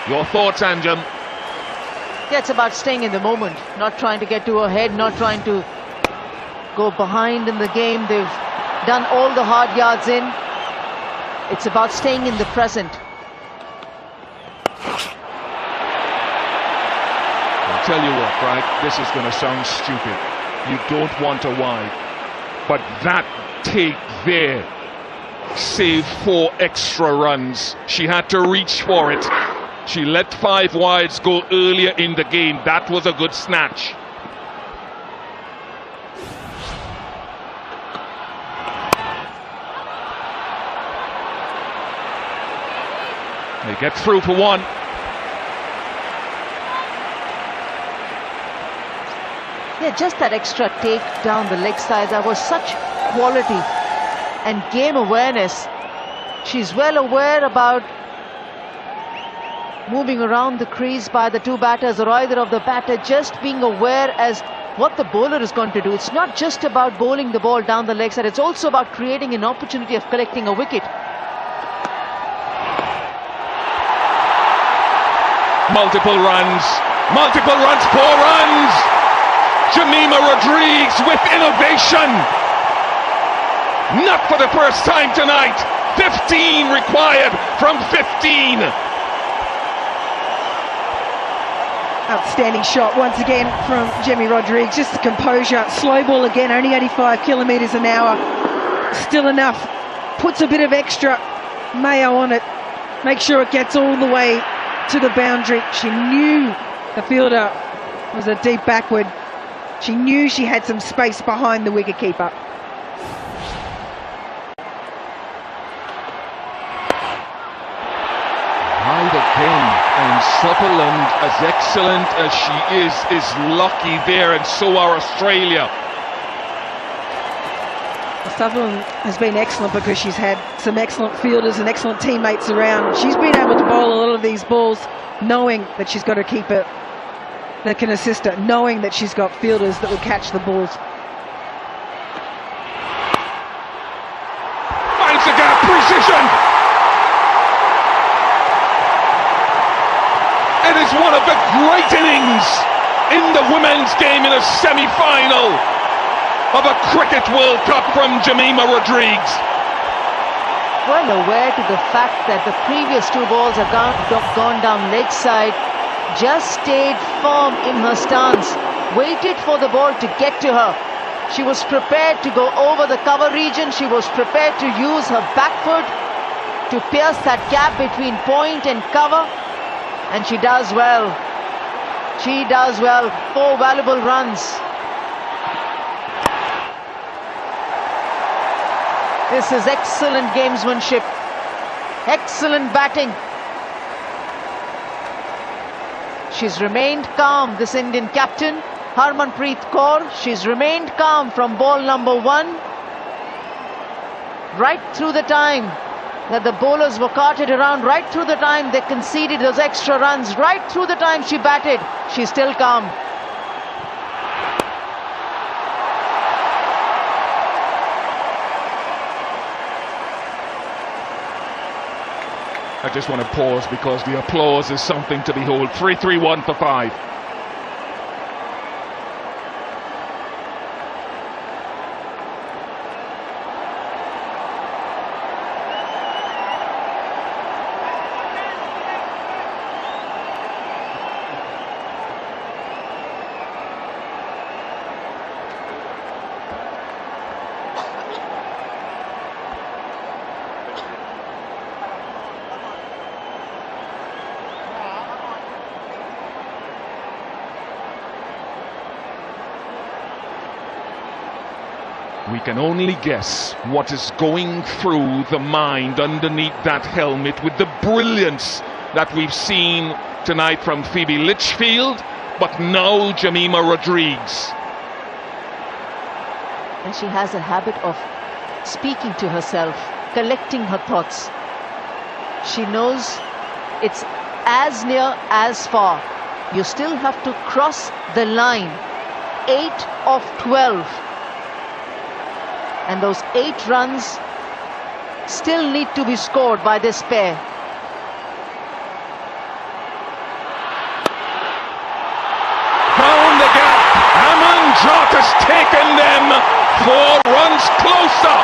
Your thoughts, Anjum? Yeah, it's about staying in the moment, not trying to get to her head, not trying to go behind in the game. They've done all the hard yards in. It's about staying in the present. I'll tell you what, right? This is going to sound stupid. You don't want a wide. But that take there saved 4 extra runs. She had to reach for it. She let 5 wides go earlier in the game. That was a good snatch. They get through for 1. Yeah, just that extra take down the leg side. That was such quality and game awareness. She's well aware about moving around the crease by the 2 batters or either of the batter, just being aware as what the bowler is going to do. It's not just about bowling the ball down the leg side, it's also about creating an opportunity of collecting a wicket. Multiple runs, 4 runs. Jemimah Rodrigues with innovation. Not for the first time tonight. 15 required from 15. Outstanding shot once again from Jemmy Rodrigues. Just the composure. Slow ball again, only 85 kilometres an hour. Still enough. Puts a bit of extra mayo on it. Make sure it gets all the way to the boundary. She knew the fielder was a deep backward. She knew she had some space behind the wicketkeeper. Right again, and Sutherland, as excellent as she is lucky there, and so are Australia. Sutherland has been excellent because she's had some excellent fielders and excellent teammates around. She's been able to bowl a lot of these balls knowing that she's got a keeper that can assist her, knowing that she's got fielders that will catch the balls. Finds the gap, precision! It is one of the great innings in the women's game in a semi-final of a Cricket World Cup from Jemimah Rodrigues. Well aware to the fact that the previous 2 balls have gone down leg side, just stayed firm in her stance, waited for the ball to get to her. She was prepared to go over the cover region. She was prepared to use her back foot to pierce that gap between point and cover, and she does well. She does well. 4 valuable runs. This is excellent gamesmanship, excellent batting. She's remained calm, this Indian captain, Harmanpreet Kaur. She's remained calm from ball number 1, right through the time that the bowlers were carted around, right through the time they conceded those extra runs, right through the time she batted. She's still calm. I just want to pause because the applause is something to behold. 3-3-1 for 5. We can only guess what is going through the mind underneath that helmet with the brilliance that we've seen tonight from Phoebe Litchfield, but now Jemimah Rodrigues. And she has a habit of speaking to herself, collecting her thoughts. She knows it's as near as far. You still have to cross the line. 8 of 12. And those 8 runs still need to be scored by this pair. has taken them 4 runs closer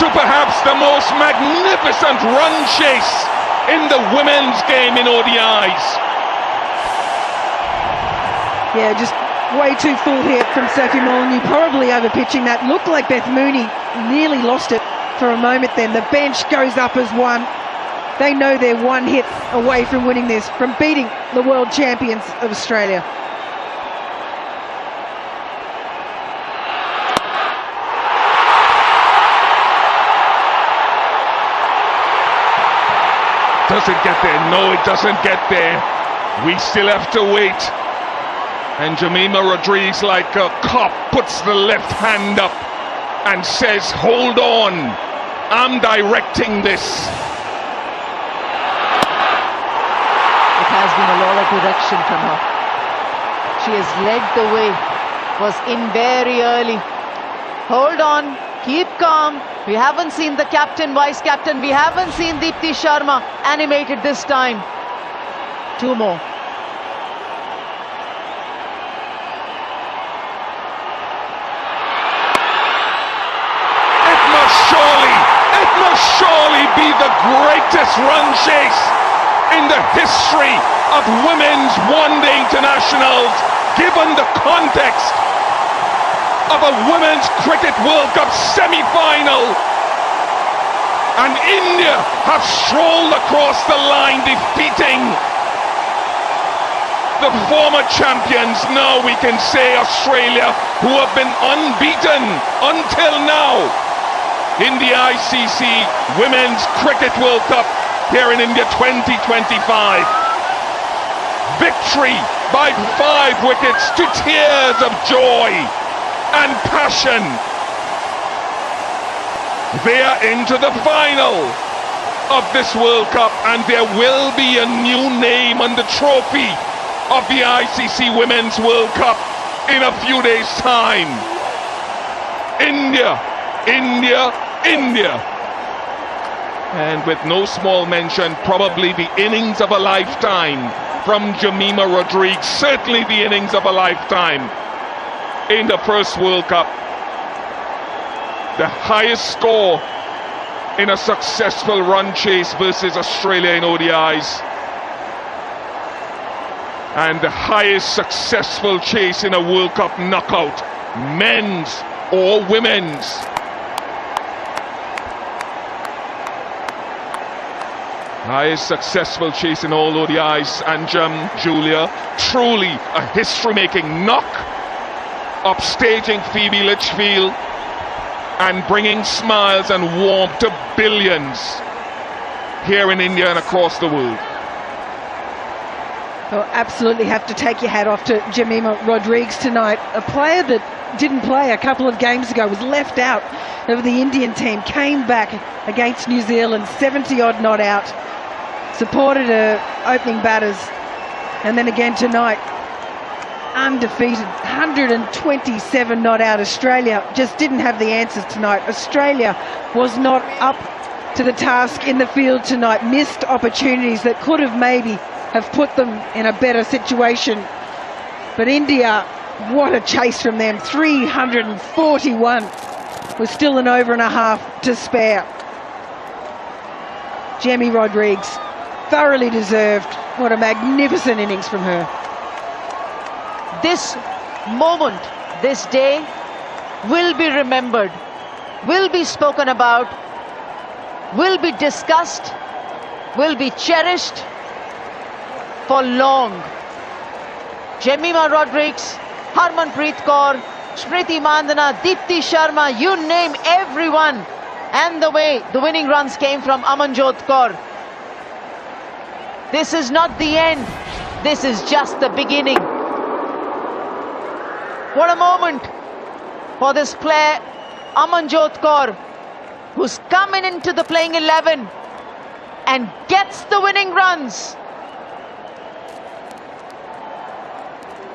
to perhaps the most magnificent run chase in the women's game in ODIs. Yeah, just way too full here from Sophie Molyneux, probably overpitching that. Looked like Beth Mooney nearly lost it for a moment then. The bench goes up as one. They know they're 1 hit away from winning this, from beating the world champions of Australia. Doesn't get there. No, it doesn't get there. We still have to wait. And Jemimah Rodrigues, like a cop, puts the left hand up and says, hold on, I'm directing this. It has been a lot of direction from her. She has led the way, was in very early. Hold on, keep calm. We haven't seen the captain, vice captain. We haven't seen Deepti Sharma animated this time. 2 more. It must surely be the greatest run chase in the history of women's one-day internationals, given the context of a Women's Cricket World Cup semi-final. And India have strolled across the line, defeating the former champions, now we can say Australia, who have been unbeaten until now in the ICC Women's Cricket World Cup here in India 2025. Victory by 5 wickets to tears of joy and passion. They are into the final of this World Cup, and there will be a new name on the trophy of the ICC Women's World Cup in a few days' time. India, India, India. And with no small mention, probably the innings of a lifetime from Jemimah Rodrigues, certainly the innings of a lifetime in the first World Cup. The highest score in a successful run chase versus Australia in ODIs, and the highest successful chase in a World Cup knockout, men's or women's. Highest successful chase in all ODIs, and Julia, truly a history-making knock, upstaging Phoebe Litchfield and bringing smiles and warmth to billions here in India and across the world. Well, absolutely have to take your hat off to Jemimah Rodrigues tonight. A player that didn't play a couple of games ago, was left out of the Indian team, came back against New Zealand, 70-odd not out, supported her opening batters, and then again tonight, undefeated, 127 not out. Australia just didn't have the answers tonight. Australia was not up to the task in the field tonight, missed opportunities that could have maybe have put them in a better situation. But India, what a chase from them, 341, with still an over and a half to spare. Jemmy Rodrigues, thoroughly deserved. What a magnificent innings from her. This moment, this day, will be remembered, will be spoken about, will be discussed, will be cherished for long. Jemimah Rodrigues, Harmanpreet Kaur, Smriti Mandhana, Deepti Sharma, you name everyone. And the way the winning runs came from Amanjot Kaur. This is not the end. This is just the beginning. What a moment for this player, Amanjot Kaur, who's coming into the playing 11 and gets the winning runs.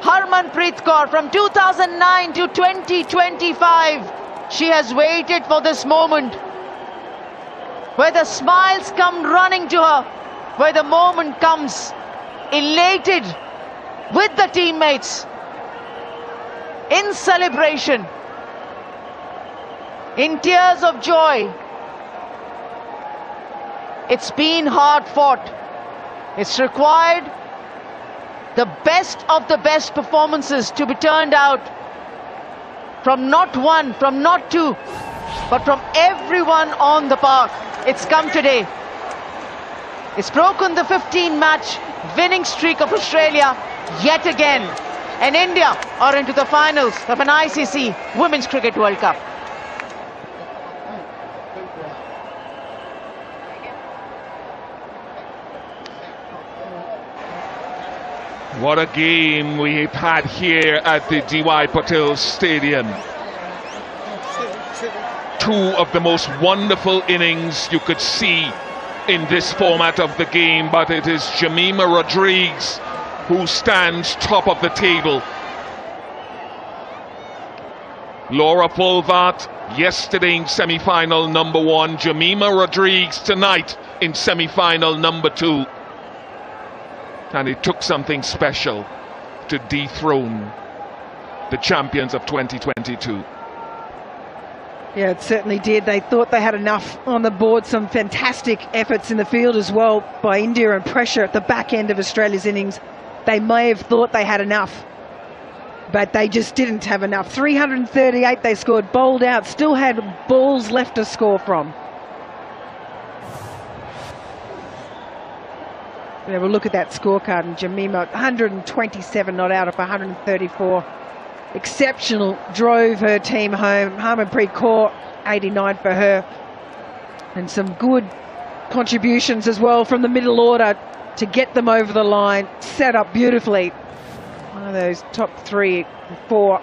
Harmanpreet Kaur, from 2009 to 2025, she has waited for this moment, where the smiles come running to her, where the moment comes elated with the teammates. in celebration, in tears of joy. It's been hard fought. It's required the best of the best performances to be turned out from not one, from not two, but from everyone on the park. It's come today. It's broken the 15-match winning streak of Australia yet again. And India are into the finals of an ICC Women's Cricket World Cup. What a game we've had here at the D.Y. Patel Stadium. Two of the most wonderful innings you could see in this format of the game, but it is Jemimah Rodrigues who stands top of the table. Laura Fulvart yesterday in semi-final number 1, Jemimah Rodrigues tonight in semi-final number 2. And it took something special to dethrone the champions of 2022. Yeah, it certainly did. They thought they had enough on the board. Some fantastic efforts in the field as well by India, and pressure at the back end of Australia's innings. They may have thought they had enough, but they just didn't have enough. 338 they scored, bowled out, still had balls left to score from. Have a look at that scorecard, and Jemimah 127 not out of 134. Exceptional, drove her team home. Harmanpreet Kaur 89 for her, and some good contributions as well from the middle order to get them over the line. Set up beautifully. One of those top 3, 4.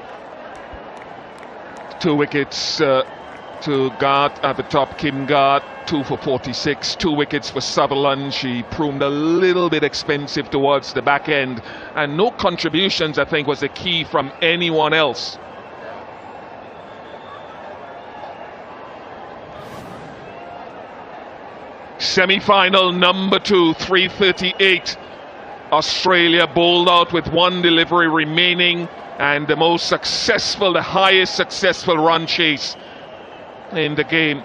2 wickets to Garth at the top, Kim Garth, 2 for 46, 2 wickets for Sutherland. She proved a little bit expensive towards the back end, and no contributions, I think, was the key from anyone else. Semi-final number 2, 338. Australia bowled out with 1 delivery remaining, and the most successful, the highest successful run chase in the game.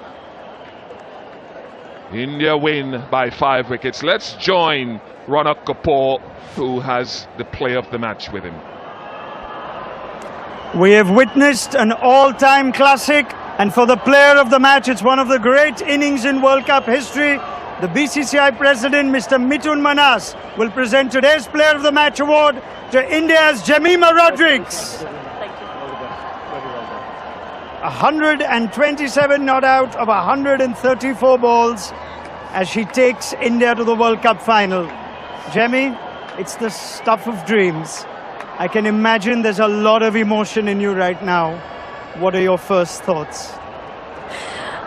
India win by 5 wickets. Let's join Ronak Kapoor, who has the play of the match with him. We have witnessed an all-time classic, and for the player of the match, it's one of the great innings in World Cup history. The BCCI president, Mr. Mithun Manas, will present today's player of the match award to India's Jemimah Rodrigues. 127 not out of 134 balls as she takes India to the World Cup final. Jemmy, it's the stuff of dreams. I can imagine there's a lot of emotion in you right now. What are your first thoughts?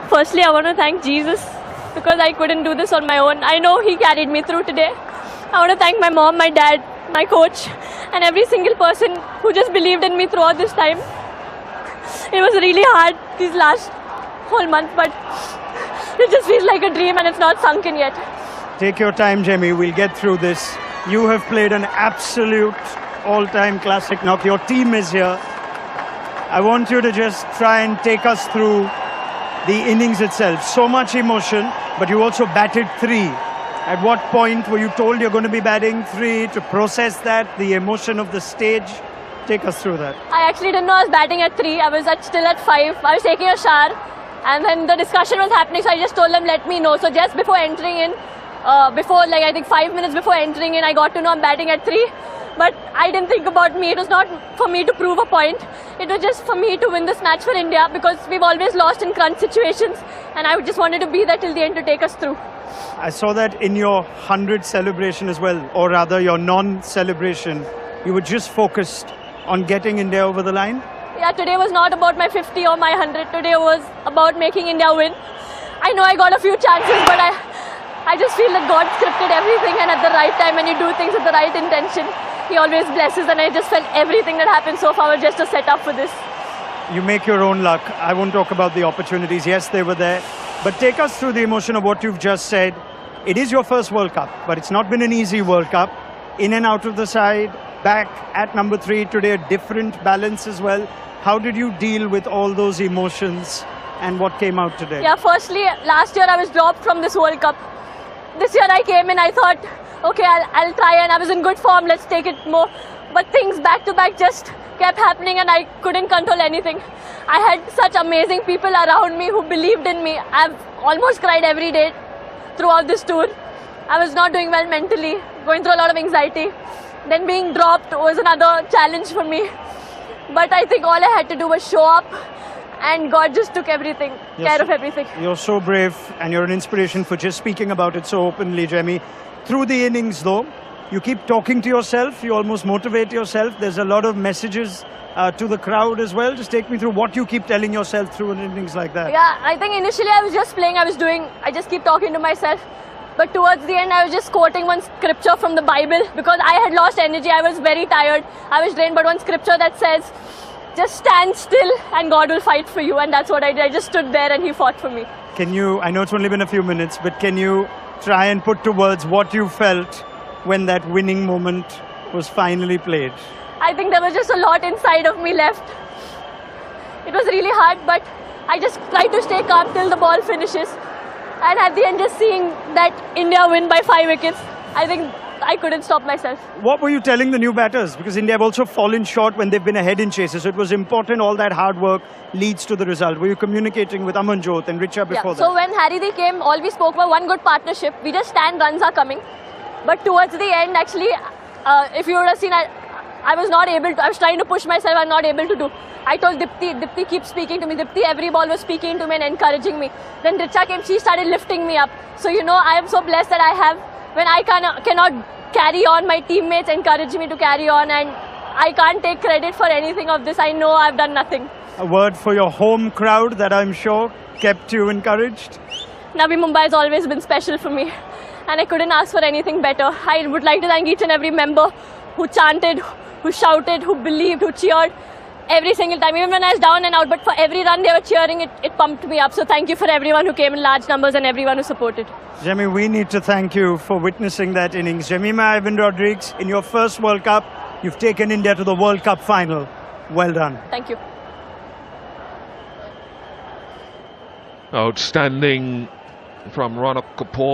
Firstly, I want to thank Jesus, because I couldn't do this on my own. I know He carried me through today. I want to thank my mom, my dad, my coach, and every single person who just believed in me throughout this time. It was really hard these last whole month, but it just feels like a dream and it's not sunk in yet. Take your time, Jemmy. We'll get through this. You have played an absolute all-time classic knock. Your team is here. I want you to just try and take us through the innings itself. So much emotion, but you also batted 3. At what point were you told you're going to be batting 3 to process that, the emotion of the stage? Take us through that. I actually didn't know I was batting at 3. I was still at 5. I was taking a shower, and then the discussion was happening, so I just told them, let me know. So just before entering in, I think 5 minutes before entering in, I got to know I'm batting at 3. But I didn't think about me. It was not for me to prove a point. It was just for me to win this match for India, because we've always lost in crunch situations, and I just wanted to be there till the end to take us through. I saw that in your 100 celebration as well, or rather your non-celebration. You were just focused on getting India over the line? Yeah, today was not about my 50 or my 100. Today was about making India win. I know I got a few chances, but I just feel that God scripted everything, and at the right time, when you do things with the right intention, He always blesses, and I just felt everything that happened so far was just a setup for this. You make your own luck. I won't talk about the opportunities. Yes, they were there. But take us through the emotion of what you've just said. It is your first World Cup, but it's not been an easy World Cup. In and out of the side, back at number 3 today, a different balance as well. How did you deal with all those emotions and what came out today? Yeah, firstly, last year I was dropped from this World Cup. This year I came in, I thought, okay, I'll try, and I was in good form, let's take it more. But things back to back just kept happening and I couldn't control anything. I had such amazing people around me who believed in me. I've almost cried every day throughout this tour. I was not doing well mentally, going through a lot of anxiety. Then being dropped was another challenge for me. But I think all I had to do was show up, and God just took everything, care of everything. You're so brave, and you're an inspiration for just speaking about it so openly, Jemmy. Through the innings, though, you keep talking to yourself, you almost motivate yourself. There's a lot of messages to the crowd as well. Just take me through what you keep telling yourself through an innings like that. Yeah, I think initially I was just playing, I just keep talking to myself. But towards the end, I was just quoting one scripture from the Bible because I had lost energy. I was very tired. I was drained. But one scripture that says, just stand still and God will fight for you. And that's what I did. I just stood there and He fought for me. Can you, I know it's only been a few minutes, but can you try and put to words what you felt when that winning moment was finally played? I think there was just a lot inside of me left. It was really hard, but I just tried to stay calm till the ball finishes. And at the end, just seeing that India win by 5 wickets, I think I couldn't stop myself. What were you telling the new batters? Because India have also fallen short when they've been ahead in chases. So it was important all that hard work leads to the result. Were you communicating with Amanjot and Richa before that? So when Harry came, all we spoke about one good partnership. We just stand, runs are coming. But towards the end, actually, if you would have seen, I was not able to. I was trying to push myself, I'm not able to do. I told Dipti keep speaking to me. Dipti every ball was speaking to me and encouraging me. Then Richa came, she started lifting me up. So I am so blessed that I have, when I cannot carry on, my teammates encourage me to carry on, and I can't take credit for anything of this. I know I've done nothing. A word for your home crowd that I'm sure kept you encouraged? Navi Mumbai has always been special for me, and I couldn't ask for anything better. I would like to thank each and every member who chanted, who shouted, who believed, who cheered every single time, even when I was down and out. But for every run they were cheering, it pumped me up. So thank you for everyone who came in large numbers and everyone who supported. Jemmy, we need to thank you for witnessing that innings. Jemimah Ivan-Rodrigues, in your first World Cup, you've taken India to the World Cup final. Well done. Thank you. Outstanding from Ronak Kapoor.